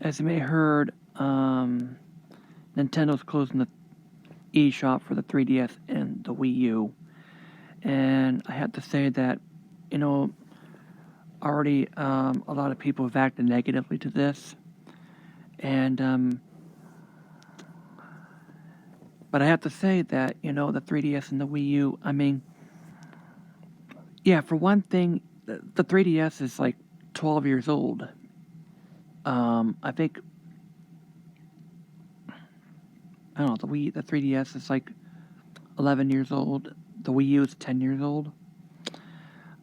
As you may have heard, Nintendo's closing the eShop for the 3DS and the Wii U. And I have to say that, you know, already a lot of people have acted negatively to this. And, but I have to say that, the 3DS and the Wii U, I mean, yeah, for one thing, the 3DS is like 12 years old. I think, I don't know, the 3DS is like 11 years old. The Wii U is 10 years old.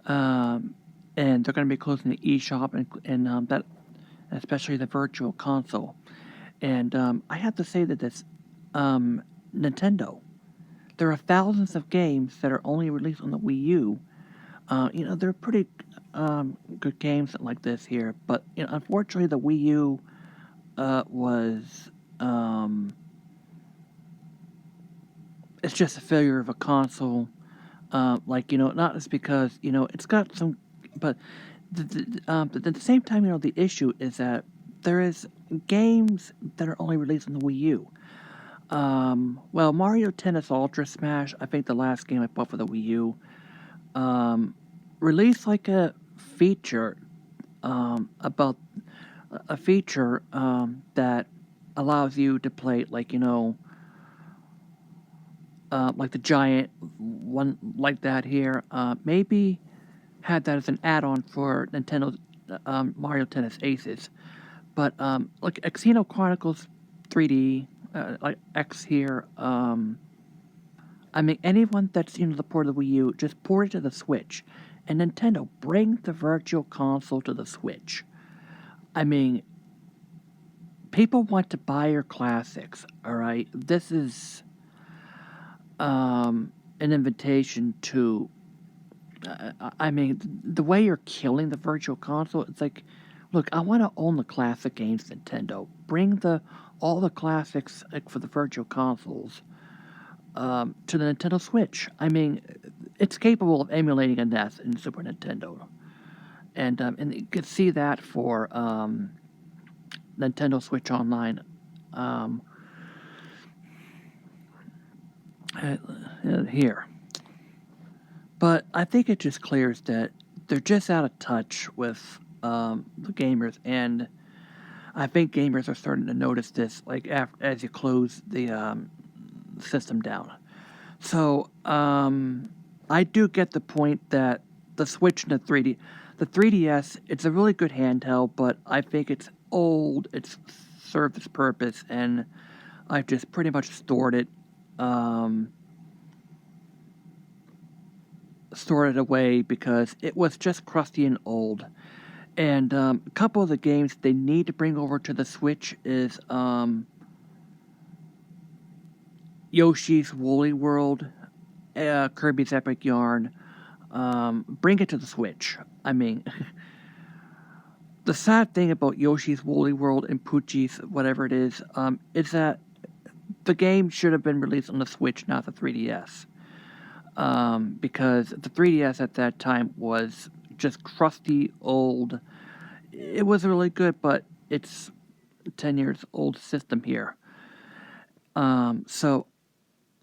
And they're going to be closing the eShop and that, especially the Virtual Console. And I have to say that this Nintendo, there are thousands of games that are only released on the Wii U. They're pretty good games like this here, but unfortunately, the Wii U was it's just a failure of a console. Not just because it's got some, but but at the same time, the issue is that there is games that are only released on the Wii U. Well, Mario Tennis Ultra Smash, I think the last game I bought for the Wii U, released like a feature about a feature that allows you to play like like the giant one like that here. Maybe had that as an add-on for Nintendo's Mario Tennis Aces. But like Xeno Chronicles 3D, like X here. I mean, anyone that's the port of the Wii U, just port it to the Switch. And Nintendo, bring the Virtual Console to the Switch. I mean, people want to buy your classics, alright? This is an invitation to... I mean, the way you're killing the Virtual Console, it's like, look, I want to own the classic games, Nintendo. Bring all the classics for the Virtual Consoles to the Nintendo Switch. I mean, it's capable of emulating a NES in Super Nintendo. And you can see that for Nintendo Switch Online. Here. But I think it just clears that they're just out of touch with the gamers, and I think gamers are starting to notice this, like as you close the system down. So I do get the point that the Switch and the 3DS, it's a really good handheld, but I think it's old. It's served its purpose, and I've just pretty much stored it away because it was just crusty and old. And a couple of the games they need to bring over to the Switch is Yoshi's Woolly World, Kirby's Epic Yarn. Bring it to the Switch. I mean, the sad thing about Yoshi's Woolly World and Poochie's whatever it is that the game should have been released on the Switch, not the 3DS. Because the 3DS at that time was just crusty, old. It was really good, but it's 10 years old system here. So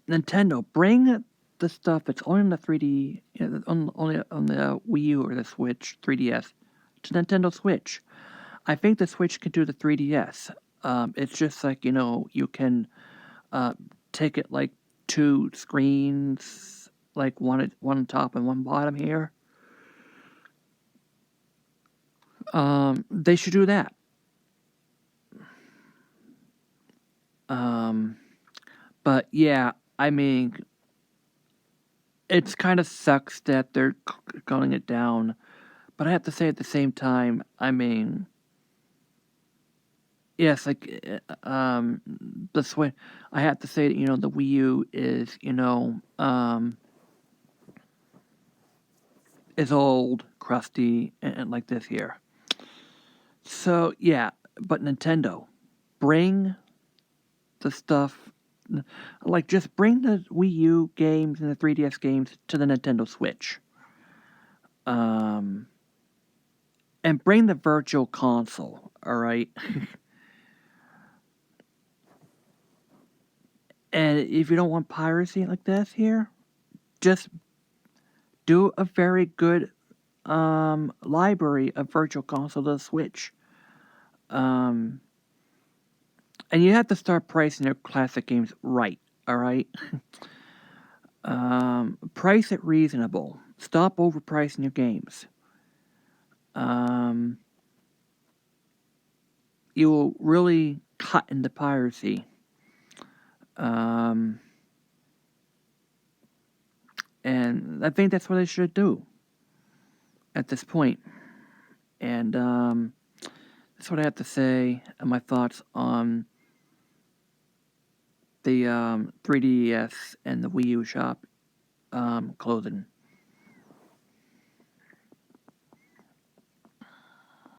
Nintendo, bring the stuff that's only on the 3D, only on the Wii U or the Switch 3DS to Nintendo Switch. I think the Switch can do the 3DS. It's just like you can take it like two screens, like one on top and one bottom here. They should do that. But yeah, I mean, it's kind of sucks that they're calling it down. But I have to say at the same time, I mean, yes, like the Switch. I have to say that the Wii U is is old, crusty, and like this here. So yeah, but Nintendo, bring the stuff, like just bring the Wii U games and the 3DS games to the Nintendo Switch. And bring the Virtual Console, alright? And if you don't want piracy like this here, just do a very good library of Virtual Console to the Switch. And you have to start pricing your classic games right, alright? Price it reasonable. Stop overpricing your games. You will really cut into piracy. And I think that's what they should do at this point. And that's what I have to say and my thoughts on the 3DS and the Wii U shop closing.